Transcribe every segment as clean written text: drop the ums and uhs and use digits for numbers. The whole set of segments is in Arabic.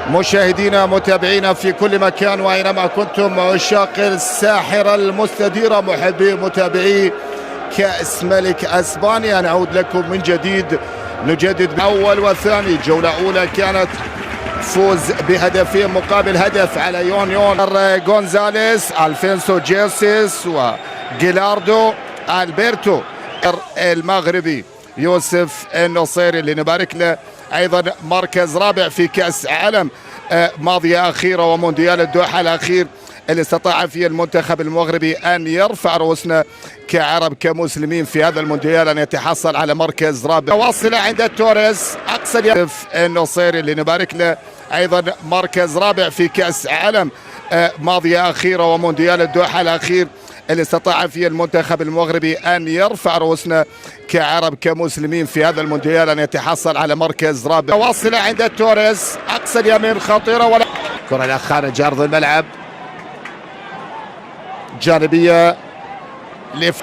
مشاهدينا متابعينا في كل مكان واينما كنتم، عشاق الساحرة المستديرة، محبي متابعي كأس ملك اسبانيا، نعود لكم من جديد. نجدد اول وثاني. جولة اولى كانت فوز بهدفين مقابل هدف على يونيون غونزاليس، الفينسو جيسيس وجيلاردو البرتو المغربي يوسف النصيري اللي نبارك له ايضا مركز رابع في كاس عالم ماضيه اخيره ومونديال الدوحه الاخير اللي استطاع فيه المنتخب المغربي ان يرفع رؤوسنا كعرب كمسلمين في هذا المونديال، ان يتحصل على مركز رابع. واصله عند توريس اقصد يوسف النصيري اللي نبارك له ايضا مركز رابع في كاس عالم ماضيه اخيره ومونديال الدوحه الاخير اللي استطاع فيه المنتخب المغربي ان يرفع رؤوسنا كعرب كمسلمين في هذا المونديال، ان يتحصل على مركز رابع. واصله عند توريس اقصى اليمين خطيره، ولا كره الى خارج ارض الملعب، جانبيه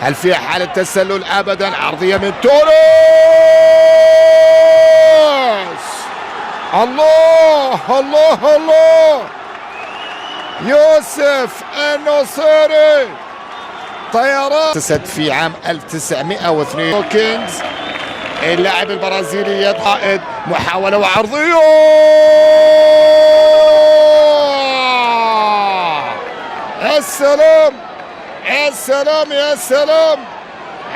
هل فيها حاله تسلل؟ ابدا. عرضيه من توريس، الله الله الله، يوسف النصيري طيران. تسد في عام 1902 كينجز. اللاعب البرازيلي يضحك، محاولة وعرضية، السلام السلام يا سلام.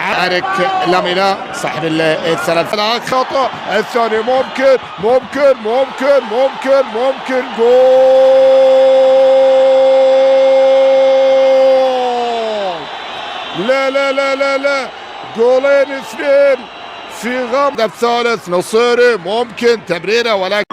عارك لامينا صاحب الثلاث خطأ، الثاني ممكن ممكن ممكن ممكن ممكن جول. لا لا لا لا لا، جولين اثنين في غمض. الثالث نصيري ممكن تمريره ولكن